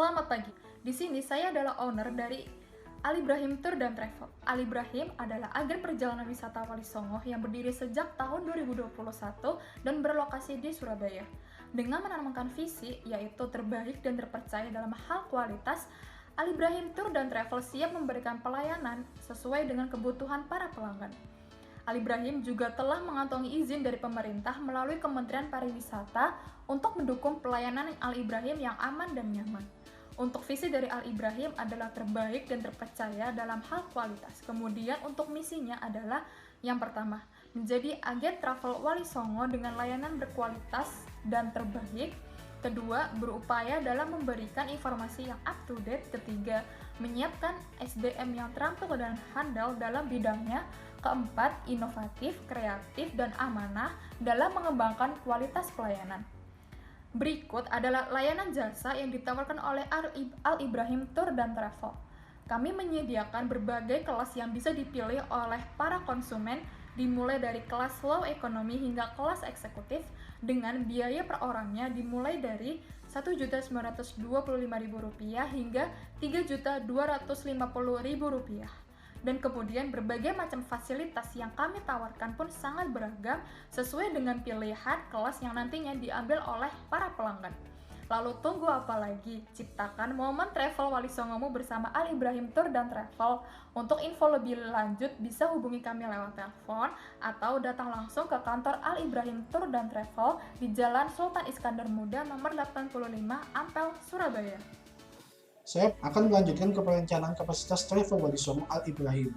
Selamat pagi. Di sini saya adalah owner dari Ali Ibrahim Tour dan Travel. Ali Ibrahim adalah agen perjalanan wisata Wali Songo yang berdiri sejak tahun 2021 dan berlokasi di Surabaya. Dengan menanamkan visi yaitu terbaik dan terpercaya dalam hal kualitas, Ali Ibrahim Tour dan Travel siap memberikan pelayanan sesuai dengan kebutuhan para pelanggan. Ali Ibrahim juga telah mengantongi izin dari pemerintah melalui Kementerian Pariwisata untuk mendukung pelayanan Ali Ibrahim yang aman dan nyaman. Untuk visi dari Ali Ibrahim adalah terbaik dan terpercaya dalam hal kualitas. Kemudian untuk misinya adalah yang pertama, menjadi agen travel Wali Songo dengan layanan berkualitas dan terbaik. Kedua, berupaya dalam memberikan informasi yang up to date. Ketiga, menyiapkan SDM yang terampil dan handal dalam bidangnya. Keempat, inovatif, kreatif, dan amanah dalam mengembangkan kualitas pelayanan. Berikut adalah layanan jasa yang ditawarkan oleh Al Ibrahim Tour dan Travel. Kami menyediakan berbagai kelas yang bisa dipilih oleh para konsumen, dimulai dari kelas low ekonomi hingga kelas eksekutif dengan biaya per orangnya dimulai dari Rp1.925.000 hingga Rp3.250.000. Dan kemudian berbagai macam fasilitas yang kami tawarkan pun sangat beragam sesuai dengan pilihan kelas yang nantinya diambil oleh para pelanggan. Lalu tunggu apa lagi? Ciptakan momen travel Wali Songomu bersama Ali Ibrahim Tour dan Travel. Untuk info lebih lanjut bisa hubungi kami lewat telepon atau datang langsung ke kantor Ali Ibrahim Tour dan Travel di Jalan Sultan Iskandar Muda nomor 85 Ampel, Surabaya. Saya akan melanjutkan ke perencanaan kapasitas travel Wali Songo Al Ibrahim.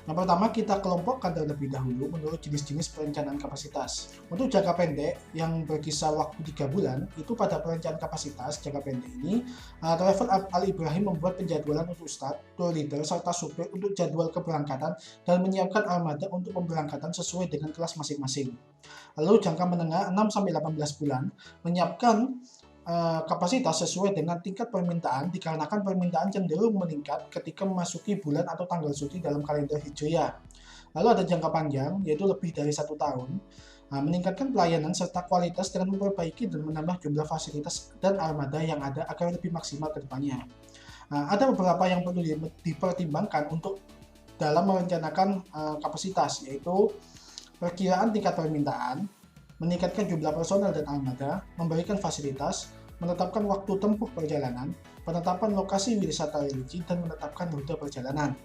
Yang pertama, kita kelompokkan terlebih dahulu menurut jenis-jenis perencanaan kapasitas. Untuk jangka pendek yang berkisar waktu 3 bulan, itu pada perencanaan kapasitas jangka pendek ini, Travel Al Ibrahim membuat penjadwalan untuk start, tour leader, serta supir untuk jadwal keberangkatan dan menyiapkan armada untuk pemberangkatan sesuai dengan kelas masing-masing. Lalu jangka menengah 6-18 bulan, menyiapkan kapasitas sesuai dengan tingkat permintaan dikarenakan permintaan cenderung meningkat ketika memasuki bulan atau tanggal suci dalam kalender Hijriah. Lalu ada jangka panjang yaitu lebih dari 1 tahun, meningkatkan pelayanan serta kualitas dengan memperbaiki dan menambah jumlah fasilitas dan armada yang ada agar lebih maksimal ke depannya. Ada beberapa yang perlu dipertimbangkan untuk dalam merencanakan kapasitas, yaitu perkiraan tingkat permintaan, meningkatkan jumlah personel dan armada, memberikan fasilitas, menetapkan waktu tempuh perjalanan, penetapan lokasi wisata religi, dan menetapkan rute perjalanan.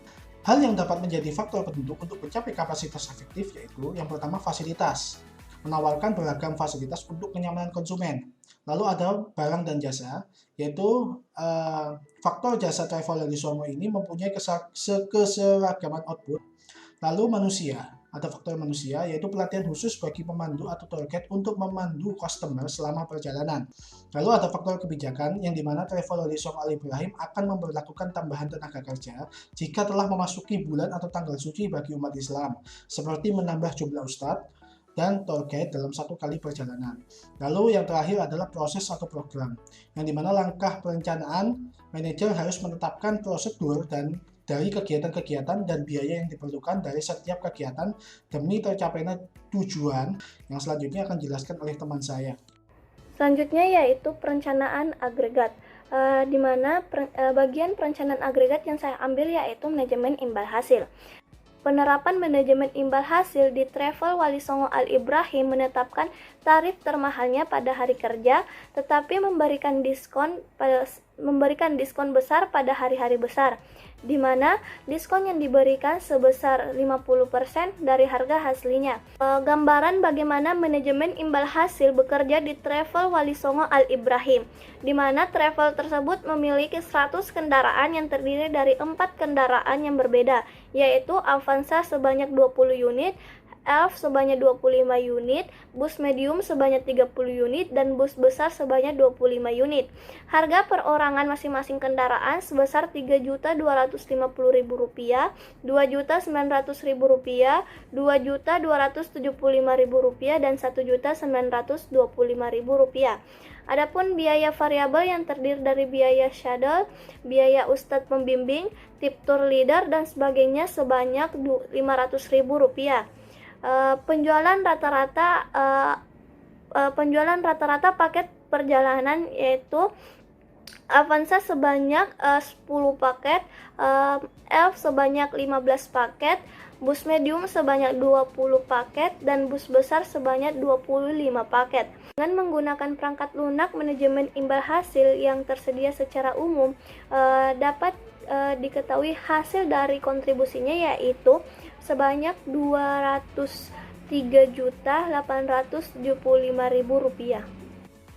Hal yang dapat menjadi faktor penentu untuk mencapai kapasitas efektif yaitu yang pertama fasilitas, menawarkan beragam fasilitas untuk kenyamanan konsumen. Lalu ada barang dan jasa, yaitu faktor jasa travel Wali Songo ini mempunyai keseragaman output. Lalu manusia, ada faktor manusia yaitu pelatihan khusus bagi pemandu atau tour guide untuk memandu customer selama perjalanan. Lalu ada faktor kebijakan yang dimana Travel Wali Songo Al Ibrahim akan memberlakukan tambahan tenaga kerja jika telah memasuki bulan atau tanggal suci bagi umat Islam, seperti menambah jumlah ustadz dan tour guide dalam 1 kali perjalanan. Lalu yang terakhir adalah proses atau program, yang dimana langkah perencanaan, manajer harus menetapkan prosedur dan dari kegiatan-kegiatan dan biaya yang diperlukan dari setiap kegiatan demi tercapainya tujuan yang selanjutnya akan dijelaskan oleh teman saya. Selanjutnya yaitu perencanaan agregat, di mana bagian perencanaan agregat yang saya ambil yaitu manajemen imbal hasil. Penerapan manajemen imbal hasil di Travel Wali Songo Al Ibrahim menetapkan tarif termahalnya pada hari kerja, tetapi memberikan diskon besar pada hari-hari besar, di mana diskon yang diberikan sebesar 50% dari harga aslinya. Gambaran bagaimana manajemen imbal hasil bekerja di Travel Wali Songo Al Ibrahim, di mana travel tersebut memiliki 100 kendaraan yang terdiri dari 4 kendaraan yang berbeda, yaitu Avanza sebanyak 20 unit, Elf sebanyak 25 unit, bus medium sebanyak 30 unit, dan bus besar sebanyak 25 unit. Harga perorangan masing-masing kendaraan sebesar Rp3.250.000, Rp2.900.000, Rp2.275.000, dan Rp1.925.000. Adapun biaya variabel yang terdiri dari biaya shuttle, biaya ustadz pembimbing, tip tour leader, dan sebagainya sebanyak Rp500.000. Penjualan rata-rata paket perjalanan yaitu Avanza sebanyak 10 paket, Elf sebanyak 15 paket, bus medium sebanyak 20 paket, dan bus besar sebanyak 25 paket. Dengan menggunakan perangkat lunak manajemen imbal hasil yang tersedia secara umum, dapat diketahui hasil dari kontribusinya yaitu sebanyak Rp203.875.000.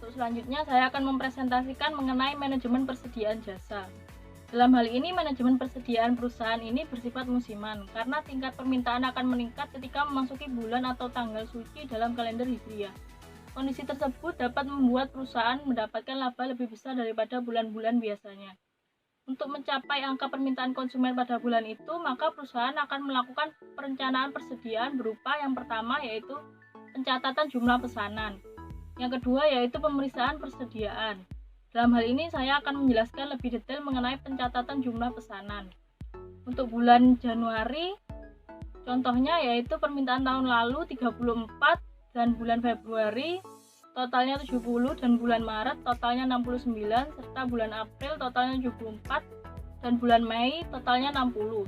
Untuk selanjutnya saya akan mempresentasikan mengenai manajemen persediaan jasa. Dalam hal ini, manajemen persediaan perusahaan ini bersifat musiman, karena tingkat permintaan akan meningkat ketika memasuki bulan atau tanggal suci dalam kalender Hijriah. Kondisi tersebut dapat membuat perusahaan mendapatkan laba lebih besar daripada bulan-bulan biasanya. Untuk mencapai angka permintaan konsumen pada bulan itu, maka perusahaan akan melakukan perencanaan persediaan berupa yang pertama yaitu pencatatan jumlah pesanan. Yang kedua yaitu pemeriksaan persediaan. Dalam hal ini saya akan menjelaskan lebih detail mengenai pencatatan jumlah pesanan. Untuk bulan Januari, contohnya yaitu permintaan tahun lalu 34 dan bulan Februari totalnya 70 dan bulan Maret totalnya 69 serta bulan April totalnya 74 dan bulan Mei totalnya 60.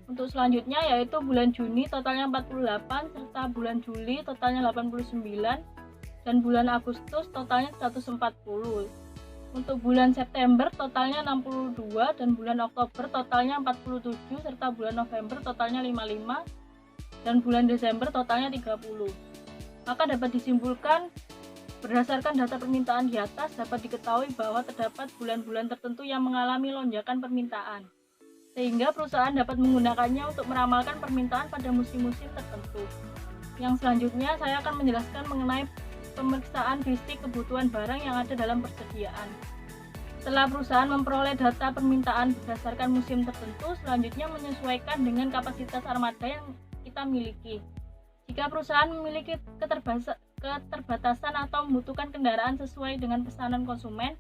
Untuk selanjutnya yaitu bulan Juni totalnya 48 serta bulan Juli totalnya 89 dan bulan Agustus totalnya 140. Untuk bulan September totalnya 62 dan bulan Oktober totalnya 47 serta bulan November totalnya 55 dan bulan Desember totalnya 30. Maka dapat disimpulkan berdasarkan data permintaan di atas dapat diketahui bahwa terdapat bulan-bulan tertentu yang mengalami lonjakan permintaan, sehingga perusahaan dapat menggunakannya untuk meramalkan permintaan pada musim-musim tertentu. Yang selanjutnya saya akan menjelaskan mengenai pemeriksaan fisik kebutuhan barang yang ada dalam persediaan. Setelah perusahaan memperoleh data permintaan berdasarkan musim tertentu, selanjutnya menyesuaikan dengan kapasitas armada yang kita miliki. Jika perusahaan memiliki keterbatasan atau membutuhkan kendaraan sesuai dengan pesanan konsumen,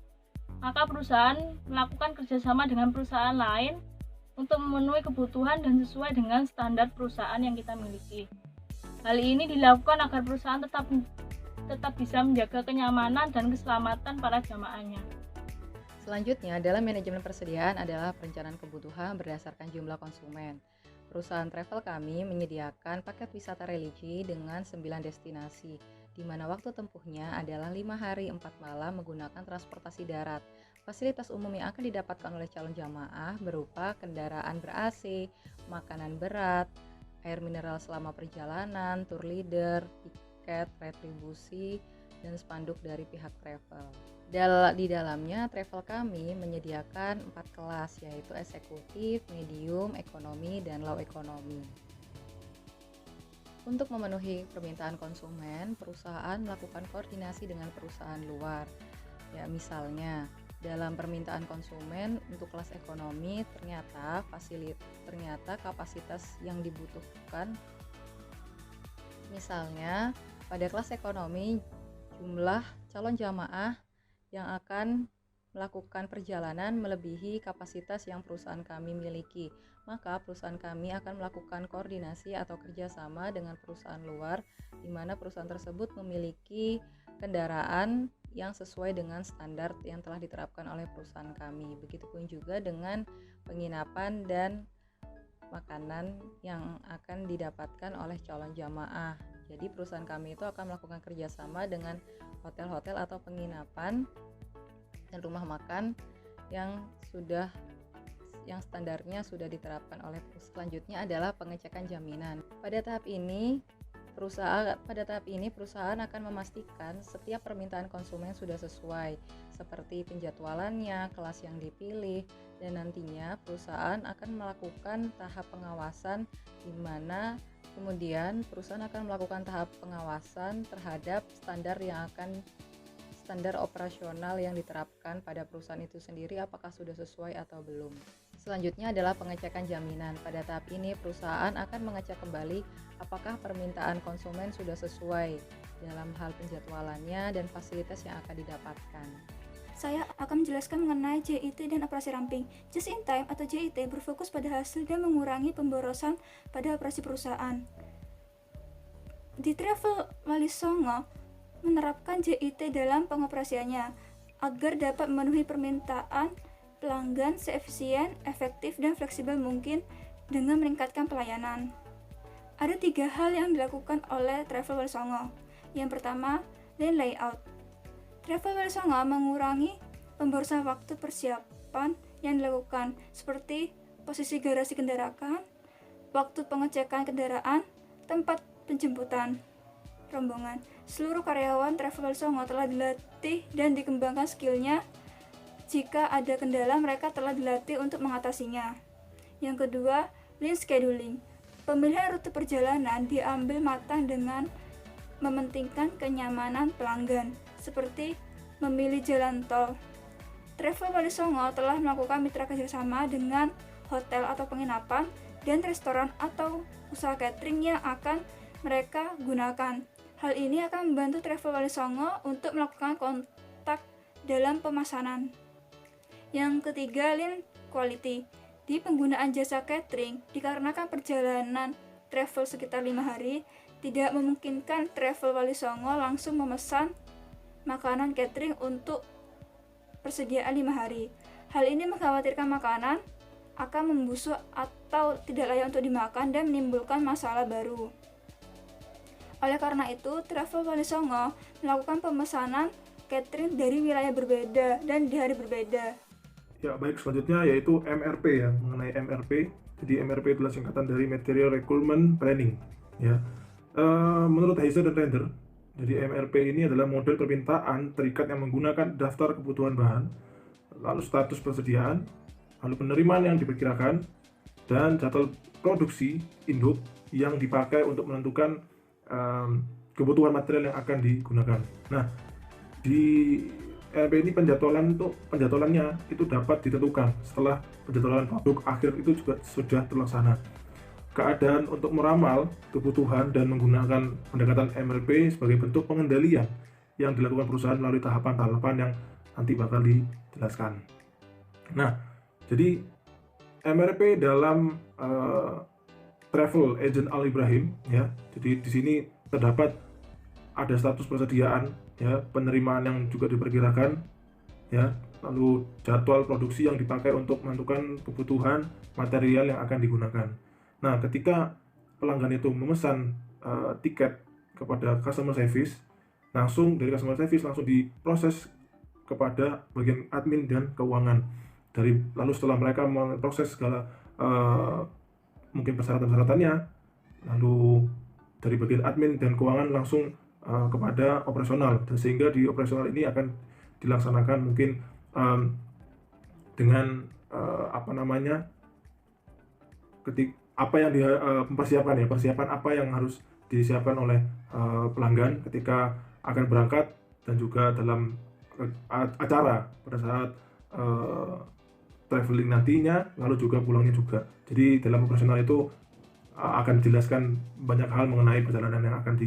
maka perusahaan melakukan kerjasama dengan perusahaan lain untuk memenuhi kebutuhan dan sesuai dengan standar perusahaan yang kita miliki. Hal ini dilakukan agar perusahaan tetap bisa menjaga kenyamanan dan keselamatan para jamaahnya. Selanjutnya, dalam manajemen persediaan adalah perencanaan kebutuhan berdasarkan jumlah konsumen. Perusahaan travel kami menyediakan paket wisata religi dengan 9 destinasi, di mana waktu tempuhnya adalah 5 hari 4 malam menggunakan transportasi darat. Fasilitas umum yang akan didapatkan oleh calon jamaah berupa kendaraan ber-AC, makanan berat, air mineral selama perjalanan, tour leader, tiket, retribusi, dan spanduk dari pihak travel. Di dalamnya, travel kami menyediakan 4 kelas, yaitu eksekutif, medium, ekonomi, dan low ekonomi. Untuk memenuhi permintaan konsumen, perusahaan melakukan koordinasi dengan perusahaan luar. Ya, misalnya, dalam permintaan konsumen untuk kelas ekonomi ternyata kapasitas yang dibutuhkan. Misalnya, pada kelas ekonomi jumlah calon jamaah yang akan melakukan perjalanan melebihi kapasitas yang perusahaan kami miliki, maka perusahaan kami akan melakukan koordinasi atau kerjasama dengan perusahaan luar, di mana perusahaan tersebut memiliki kendaraan yang sesuai dengan standar yang telah diterapkan oleh perusahaan kami. Begitupun juga dengan penginapan dan makanan yang akan didapatkan oleh calon jamaah. Jadi perusahaan kami itu akan melakukan kerjasama dengan hotel-hotel atau penginapan dan rumah makan yang standarnya sudah diterapkan oleh perusahaan. Selanjutnya adalah pengecekan jaminan. Pada tahap ini perusahaan akan memastikan setiap permintaan konsumen sudah sesuai, seperti penjadwalannya, kelas yang dipilih, dan nantinya perusahaan akan melakukan tahap pengawasan, di mana kemudian perusahaan akan melakukan tahap pengawasan terhadap standar operasional yang diterapkan pada perusahaan itu sendiri, apakah sudah sesuai atau belum. Selanjutnya adalah pengecekan jaminan. Pada tahap ini perusahaan akan mengecek kembali apakah permintaan konsumen sudah sesuai dalam hal penjadwalannya dan fasilitas yang akan didapatkan. Saya akan menjelaskan mengenai JIT dan operasi ramping. Just in time atau JIT berfokus pada hasil dan mengurangi pemborosan pada operasi perusahaan. Di Travel Wali Songo menerapkan JIT dalam pengoperasiannya. agar dapat memenuhi permintaan pelanggan seefisien, efektif, dan fleksibel mungkin dengan meningkatkan pelayanan. Ada 3 hal yang dilakukan oleh Travel Wali Songo. Yang pertama, lane layout. Travel Wali Songo mengurangi pemborosan waktu persiapan yang dilakukan, seperti posisi garasi kendaraan, waktu pengecekan kendaraan, tempat penjemputan rombongan. Seluruh karyawan Travel Wali Songo telah dilatih dan dikembangkan skillnya. Jika ada kendala, mereka telah dilatih untuk mengatasinya. Yang kedua, lean scheduling. Pemilihan rute perjalanan diambil matang dengan mementingkan kenyamanan pelanggan, seperti memilih jalan tol. Travel Wali Songo telah melakukan mitra kerjasama dengan hotel atau penginapan dan restoran atau usaha catering yang akan mereka gunakan. Hal ini akan membantu Travel Wali Songo untuk melakukan kontak dalam pemesanan. Yang ketiga, lean quality. Di penggunaan jasa catering, dikarenakan perjalanan travel sekitar 5 hari, tidak memungkinkan Travel Wali Songo langsung memesan makanan catering untuk persediaan 5 hari. Hal ini mengkhawatirkan makanan akan membusuk atau tidak layak untuk dimakan dan menimbulkan masalah baru. Oleh karena itu, Travel Wali Songo melakukan pemesanan catering dari wilayah berbeda dan di hari berbeda. Ya, baik, selanjutnya yaitu MRP ya, mengenai MRP. Jadi MRP adalah singkatan dari Material Requirement Planning ya. Menurut Heiser dan Render, jadi MRP ini adalah model permintaan terikat yang menggunakan daftar kebutuhan bahan, lalu status persediaan, lalu penerimaan yang diperkirakan, dan jadwal produksi induk yang dipakai untuk menentukan kebutuhan material yang akan digunakan. Nah, di MRP ini penjadwalannya itu dapat ditentukan setelah penjadwalan produk akhir itu juga sudah terlaksana. Keadaan untuk meramal kebutuhan dan menggunakan pendekatan MRP sebagai bentuk pengendalian yang dilakukan perusahaan melalui tahapan-tahapan yang nanti bakal dijelaskan. Nah, jadi MRP dalam Travel Agent Al Ibrahim ya. Jadi di sini terdapat ada status persediaan ya, penerimaan yang juga diperkirakan ya, lalu jadwal produksi yang dipakai untuk menentukan kebutuhan material yang akan digunakan. Nah, ketika pelanggan itu memesan tiket kepada customer service, langsung dari customer service langsung diproses kepada bagian admin dan keuangan. Lalu setelah mereka memproses segala mungkin persyaratan-persyaratannya, lalu dari bagian admin dan keuangan langsung kepada operasional, dan sehingga di operasional ini akan dilaksanakan mungkin dengan persiapan apa yang harus disiapkan oleh pelanggan ketika akan berangkat, dan juga dalam acara pada saat traveling nantinya, lalu juga pulangnya juga. Jadi dalam operasional itu akan dijelaskan banyak hal mengenai perjalanan yang akan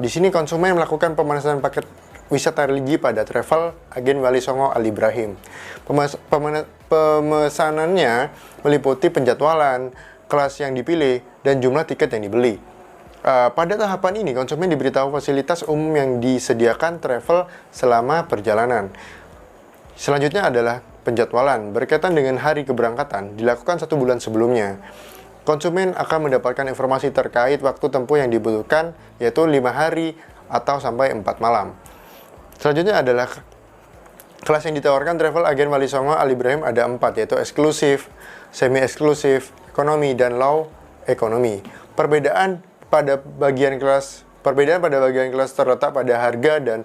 di sini konsumen melakukan pemesanan paket wisata religi pada Travel Agen Wali Songo Al Ibrahim. Pemesanannya meliputi penjadwalan, kelas yang dipilih, dan jumlah tiket yang dibeli. Pada tahapan ini, konsumen diberitahu fasilitas umum yang disediakan travel selama perjalanan. Selanjutnya adalah penjadwalan. Berkaitan dengan hari keberangkatan, dilakukan 1 bulan sebelumnya. Konsumen akan mendapatkan informasi terkait waktu tempuh yang dibutuhkan, yaitu 5 hari atau sampai 4 malam. Selanjutnya adalah kelas yang ditawarkan Travel Agen Wali Songo Al Ibrahim ada 4, yaitu eksklusif, semi-eksklusif, ekonomi, dan low ekonomi. Perbedaan pada bagian kelas terletak pada harga dan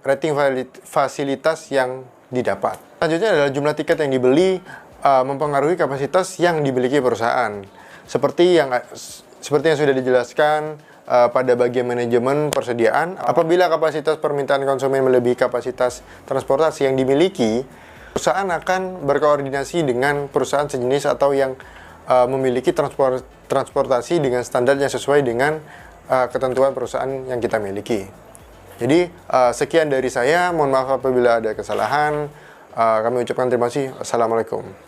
rating fasilitas yang didapat. Selanjutnya adalah jumlah tiket yang dibeli mempengaruhi kapasitas yang dimiliki perusahaan. Seperti yang sudah dijelaskan pada bagian manajemen persediaan, apabila kapasitas permintaan konsumen melebihi kapasitas transportasi yang dimiliki, perusahaan akan berkoordinasi dengan perusahaan sejenis atau yang memiliki transportasi dengan standar yang sesuai dengan ketentuan perusahaan yang kita miliki. Jadi sekian dari saya, mohon maaf apabila ada kesalahan. Kami ucapkan terima kasih. Assalamualaikum.